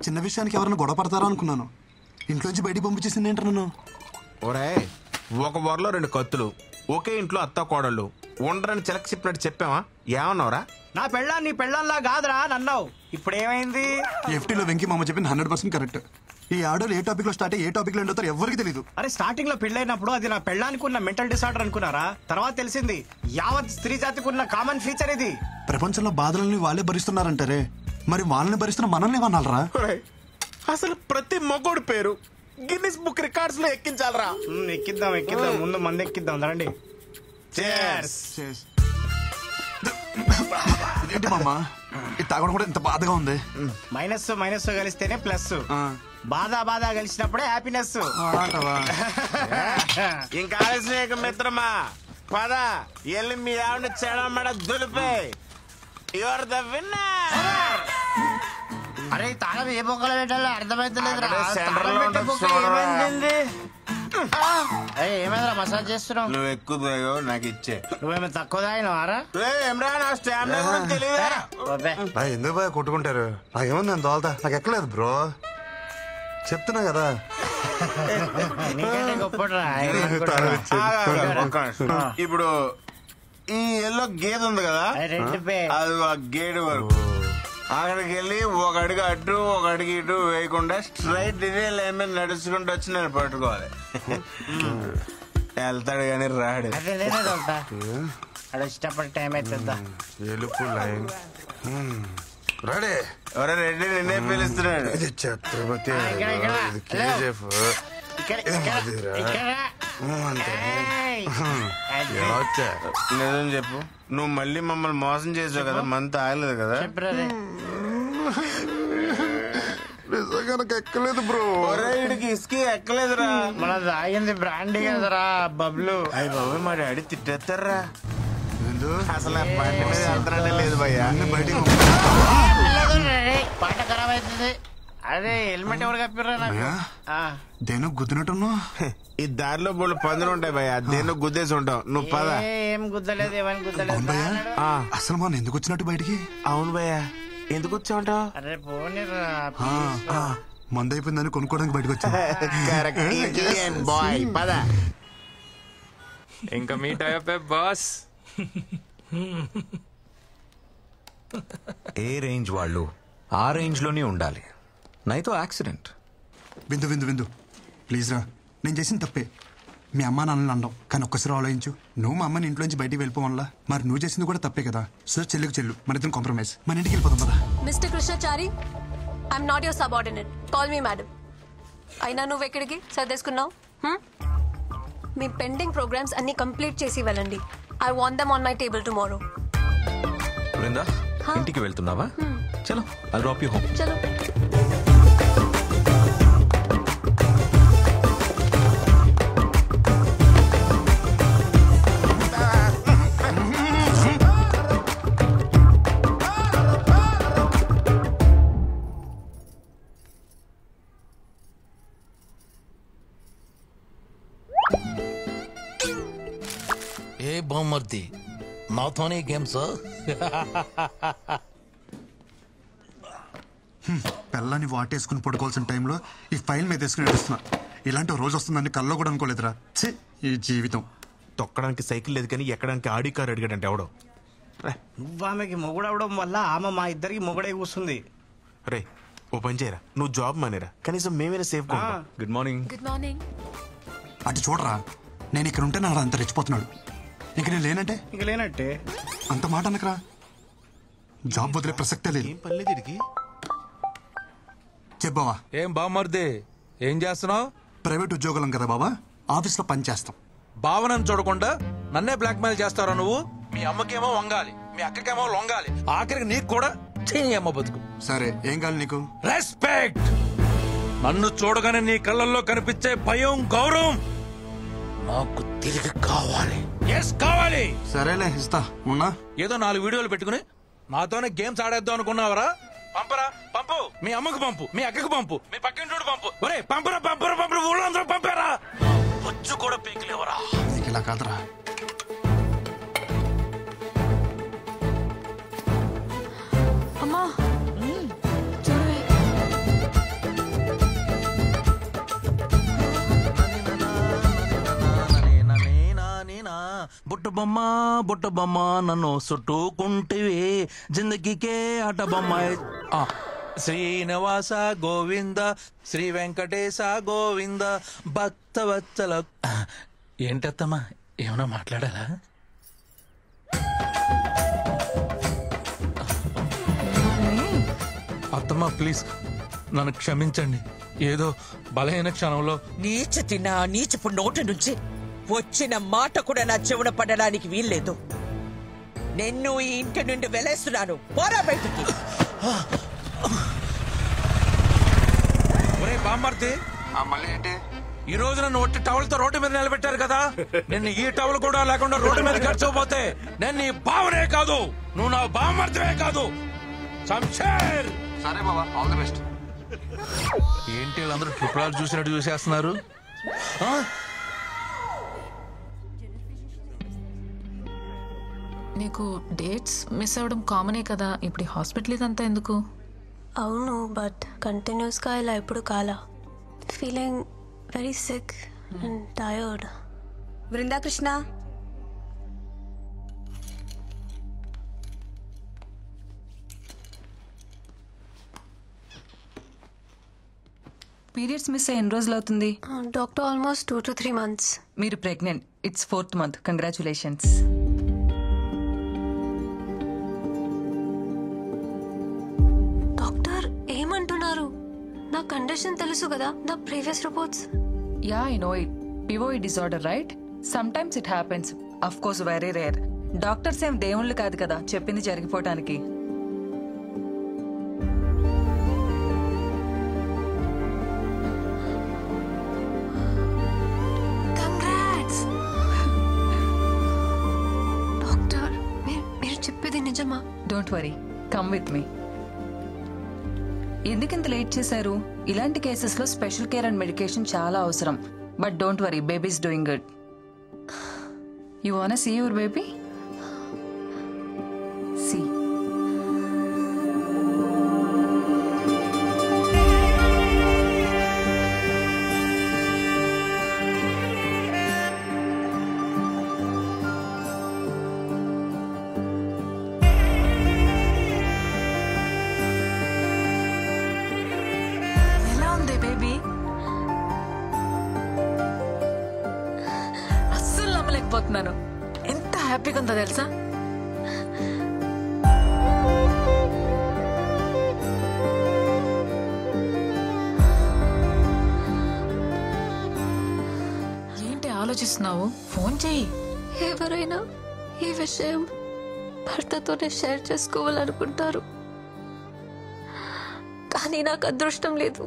చిన్న విషయానికి ఎవరైనా గొడవ పడతారా అనుకున్నాను. ఇంట్లోంచి బయటికి పంపించేసింది ఏంటి నన్ను? ఒరే, ఒక వరలో 2 కత్తులు, ఒకే ఇంట్లో అత్త కోడళ్ళు ఉండరని చిలక చెప్పినట్టు చెప్పావా? ఏమన్నావురా? నా పెళ్ళా నీ పెళ్ళంలా కాదురా నన్నావు. ఇప్పుడు ఏమైంది? ఎఫ్టీలో వెంకీ మామ చెప్పింది 100% కరెక్ట్. ఈ ఆర్డర్ ఏ టాపిక్ లో స్టార్ట్ అయ్యి ఏ టాపిక్ లో ఎండవుతారో ఎవరికి తెలియదు. అరే స్టార్టింగ్ లో పెళ్ళైనప్పుడు అది నా పెళ్ళానికి ఉన్న మెంటల్ డిసార్డర్ అనుకున్నారా? తర్వాత తెలిసింది యావత్ స్త్రీ జాతికి ఉన్న కామన్ ఫీచర్ ఇది. ప్రపంచంలో బాధలని వాళ్ళే భరిస్తున్నారంటారే, మరి వాళ్ళని భరిస్తున్న మనల్ని ఏమన్నారా? అసలు ప్రతి మగోడు పేరు గిన్నిస్ బుక్ రికార్డ్స్ లో ఎక్కించాలరా. ఎక్కిద్దాం ముందు మంది ఎక్కిద్దాం రండి. ఏంటి మామ ఇది తాగడం కూడా ఇంత బాధగా ఉంది? మైనస్ కలిస్తేనే ప్లస్, బాధ కలిసినప్పుడే హ్యాపీనెస్. ఇంకా ఆలస్యం మిత్రమా, పద ఎల్లి మీ ఆవిడ చెడమడ దులిపే. You're the winner. అరే తాళం ఏ బొక్కలు పెట్టాలో అర్థమైతలేదు. ఏమైందిరా మసాజ్ చేస్తున్నావు? నువ్వు ఎక్కువ నాకు ఇచ్చే. నువ్వేమో తక్కువ తాగినవారా? ఎందుకు బాగా కొట్టుకుంటారు? నాకేముంది నేను తోలుతా, నాకు ఎక్కలేదు బ్రో, చెప్తున్నా కదా. ఇప్పుడు ఈ ఎల్లో గేదె ఉంది కదా, అది ఆ గేడు వరకు అక్కడికి వెళ్ళి ఒక అడుగు అటు ఒక అడుగు ఇటు వేయకుండా స్ట్రైట్ ఇదే లైన్ మీద నడుచుకుంటూ వచ్చి నేను పట్టుకోవాలి. వెళ్తాడు కానీ రాడు. ఇష్టపడి టైం అవుతుందా? ఎలుపు లైన్ రాడే. ఎవరో రెడ్డి నిన్నే పిలుస్తున్నాడు. ఛత్రపతి నిజం చెప్పు, నువ్వు మళ్ళీ మమ్మల్ని మోసం చేసావు కదా, మంత్ ఆగలేదు కదా? నిజంగా నాకు ఎక్కలేదు బ్రో. వీడికి ఇసుకి ఎక్కలేదురా. మన తాగింది బ్రాండీ కదరా బబ్లు. అయ్యి బాబు మా డాడీ తిట్టేస్తారా. అసలు బండి మీద వెళ్తానే లేదు భయ్యా. పాట ఖరాబ్ అవుతుంది. అదే హెల్మెట్ ఎవరు కప్పిర్రా నాకు? దేని గుద్దినట్టున్నా? ఈ దారిలో బోళ్ళు పందులు ఉంటాయి భయ్యా, దేని గుద్దేసి ఉంటావు. నువ్వు పద. ఏం గుద్దలేదు, ఏమని గుద్దలేదు. అసలు మనం ఎందుకు వచ్చినట్టు బయటికి? అవును భయ్యా, ఎందుకు వచ్చావుంటావు? అరే పోనీరా, మందు అయిపోయిందని కొనుక్కోవడానికి బయటకు వచ్చా. బాయ్ పద. ఇంకా మీట్ అయ్యే బాస్. ఏ రేంజ్ వాళ్ళు ఆ రేంజ్ లోనే ఉండాలి, నైతో యాక్సిడెంట్. విందు ప్లీజ్ రా, నేను చేసిన తప్పే. మీ అమ్మ నాన్నని అన్నావు, కానీ ఒక్కసారి ఆలోచించు. నువ్వు మా అమ్మని ఇంట్లోంచి బయటికి వెళ్ళిపోవాలా, మరి నువ్వు చేసింది కూడా తప్పే కదా. సో చెల్లికి చెల్లు, మన ఇద్దరం కాంప్రమైజ్, మన ఇంటికి వెళ్ళిపోదాం కదా. Mister Krishnachari, I'm not your subordinate, call me madam. అయినా నువ్వు ఎక్కడికి సర్దేసుకున్నావు? మీ పెండింగ్ ప్రోగ్రామ్స్ అన్ని కంప్లీట్ చేసి వెళ్ళండి. I want them on my table tomorrow. Brinda, ఇంటికి వెళ్తున్నావా? చలో, ఐల్ డ్రాప్ యూ హోమ్. చలో. ఏ బామ్మర్ది, నాతోనే గేమ్స్? పిల్లని వాటేసుకుని పడుకోవాల్సిన టైంలో ఈ ఫైల్ మీద వేసుకుని నడుస్తున్నా. ఇలాంటి రోజు వస్తుందని కల్లో కూడా అనుకోలేదురా. ఈ జీవితం. తొక్కడానికి సైకిల్ లేదు కానీ ఎక్కడానికి ఆడి కారు అడిగాడంటే ఎవడో. నువ్వు ఆమెకి మొగుడవడం వల్ల ఆమె మా ఇద్దరికి మొగుడే కూస్తుంది. రే ఓ పని చేయరా, నువ్వు జాబ్ మానేరా, కనీసం మేమైనా safe. Good morning. Good morning. అటు చూడరా, నేను ఇక్కడ ఉంటే నాడు అంత రెచ్చిపోతున్నాడు. ఇంక నేను లేనంటే ఇంక లేనట్టే. అంత మాట అనకరా, జాబ్ వదిలే ప్రసక్తే లేదు. ఏం పర్లేదు ఇడికి. చెప్పావా? ఏం బామ్మర్ది, ఏం చేస్తున్నావు? ప్రైవేట్ ఉద్యోగులం కదా బాబా, ఆఫీస్లో పని చేస్తాం. భావనను చూడకుండా నన్నే బ్లాక్ మెయిల్ చేస్తారా నువ్వు? మీ అమ్మకేమో వంగాలి, మీ అక్కకేమో లొంగాలి, ఆఖరికి నీకు కూడా చెయ్యమ్మ బతుకు. సరే ఏం కావాలి నీకు? రెస్పెక్ట్. నన్ను చూడగానే నీ కళ్ళల్లో కనిపించే భయం, గౌరవం నాకు తిరిగి కావాలి. ఎస్ కావాలి. సరేలే ఇస్తా. ఉన్నా ఏదో 4 వీడియోలు పెట్టుకుని నాతోనే గేమ్స్ ఆడేద్దాం అనుకున్నావరా? పంపరా, పంపు. మీ అమ్మకు పంపు, మీ అక్కకు పంపు, మీ పక్కింటోడు పంపు. ఒరే పంపరా, ఊళ్ళో అందరూ పంపారా? వచ్చి కూడా పీకలేవరా? ఇలా కాదురా. అమ్మా చూడవే. బుట్ట బొమ్మ నన్ను చుట్టుకుంటివి జిందగీకే ఆట బొమ్మ. శ్రీనివాస గోవింద శ్రీ వెంకటేశ గోవింద భక్తవత్సల. ఏంటత్తమ్మా ఏమన్నా మాట్లాడాలా? అత్తమ్మా ప్లీజ్ నన్ను క్షమించండి. ఏదో బలహీన క్షణంలో నీచపు నోటి నుంచి వచ్చిన మాట కూడా నా చెవున పడడానికి వీల్లేదు. నిన్ను ఈ ఇంటి నుండి వెలేస్తున్నాను. పోరా బయటికి. ఒరే బామ్మర్ది, మళ్ళీ ఏంటి? ఈ రోజు నన్ను ఒట్టి టవల్తో రోడ్డు మీద నిలబెట్టారు కదా, నేను ఈ టవల్ కూడా లేకుండా రోడ్డు మీద గడిచిపోతే నేను నీ బావనే కాదు, నువ్వు నా బామ్మర్దివే కాదు. శంషేర్. సరే బాబా, ఆల్ ది బెస్ట్. ఏంటి వీళ్ళందరూ ట్రిపుల్ చూసినట్టు చూసేస్తున్నారు? నీకు డేట్స్ మిస్ అవ్వడం కామనే కదా, ఇప్పుడు హాస్పిటల్ ఇదంతా ఎందుకు? అవును, బట్ కంటిన్యూస్గా ఇలా ఎప్పుడు కాలా. Feeling very sick and tired. Brindakrishna, periods miss అయ్యి ఎన్ని రోజులు అవుతుంది? Doctor almost 2 to 3 months. మీరు pregnant. It's 4th month. Congratulations. Doctor ఏమంటున్నారు? నా కండిషన్ తెలుసు కదా, నా previous reports. Yeah, I know it. PCOD disorder, right? Sometimes it happens. Of course very rare. Doctors ఏం దేవుళ్ళు కాదు కదా చెప్పింది జరిగిపోవటానికి. Don't worry, come with me. ఎందుకింత లేట్ చేశారు? ఇలాంటి కేసెస్ లో స్పెషల్ కేర్ అండ్ మెడికేషన్ చాలా అవసరం. But don't worry, baby is doing good. You want see your baby? See. ఎంత హ్యాపీగా ఉందో తెలుసా? ఏంటి ఆలోచిస్తున్నావు? ఫోన్ చెయ్యి. ఎవరైనా ఈ విషయం భర్తతోనే షేర్ చేసుకోవాలనుకుంటారు, కానీ నాకు అదృష్టం లేదు.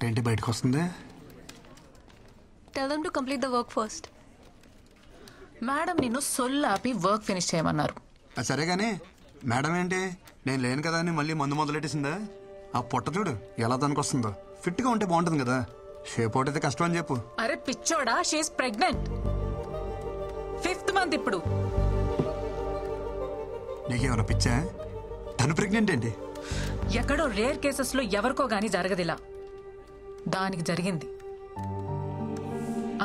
ఏంటి బయటకు వస్తుంది? Tell them to complete the work first. Madam నిన్ను సొల్లాపి వర్క్ ఫినిష్ చేయమన్నారు. సరే గానీ మేడం ఏంటి నేను లేను కదా అని మళ్ళీ మందు మొదలెట్టేసిందా? ఆ పొట్ట చూడు ఎలా దానికి వస్తుందో. ఫిట్ గా ఉంటే బాగుంటుంది కదా, షేప్ అవుట్ అయితే కష్టం అని చెప్పు. అరే పిచ్చోడా, షీఈస్ ప్రెగ్నెంట్. 5th month ఇప్పుడు. నీకేమైనా పిచ్చా? తను ప్రెగ్నెంట్ ఏంటి? ఎక్కడో రేర్ కేసెస్ లో ఎవరికో గానీ జరగదిలా, దానికి జరిగింది.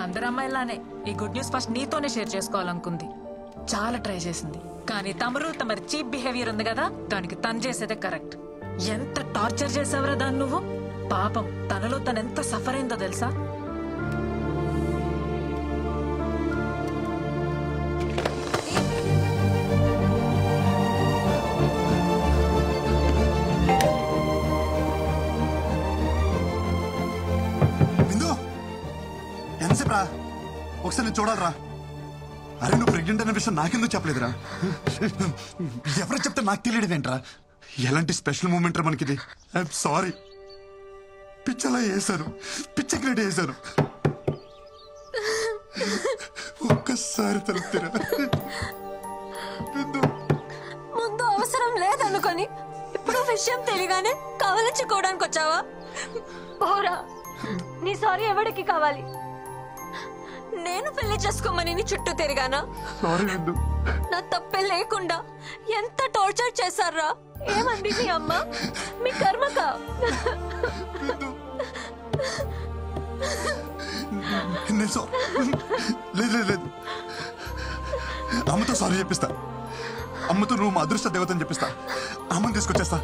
అందరు అమ్మాయిలానే ఈ గుడ్ న్యూస్ ఫస్ట్ నీతోనే షేర్ చేసుకోవాలనుకుంది. చాలా ట్రై చేసింది, కానీ తమరి చీప్ బిహేవియర్ ఉంది కదా, దానికి తను చేసేదే కరెక్ట్. ఎంత టార్చర్ చేసావరా దాన్ని నువ్వు. పాపం తనలో తనెంత సఫర్ అయిందో తెలుసా? ఒకసారి నేను చూడాలరా. అరే నువ్వు ప్రెగ్నెంట్ అనే విషయం నాకెందుకు చెప్పలేదురా? ఎవరు చెప్తే నాకు తెలియడమేంట్రా? ఎలాంటి స్పెషల్ మూమెంట్ రా మనకిది. I'm sorry. పిచ్చలా వేశాను, పిచ్చ క్రియేట్ చేశాను. ఒక్కసారి తలుపుతారా? ముందు అవసరం లేదనుకొని ఇప్పుడు విషయం తెలియగానే కవలించుకోవడానికి వచ్చావా? పోరా, నీ సారీ ఎవరికి కావాలి? నేను పెళ్లి చేసుకోమని నీ చుట్టూ తిరిగానా? నా తప్పే లేకుండా ఎంత టార్చర్ చేశారా? ఏమంది మీ అమ్మ? మీ కర్మక. లేదు, అమ్మతో సారీ చెప్పిస్తా. అమ్మతో నువ్వు మా అదృష్ట దేవతని చెప్పిస్తా. అమ్మని తీసుకొచ్చేస్తా.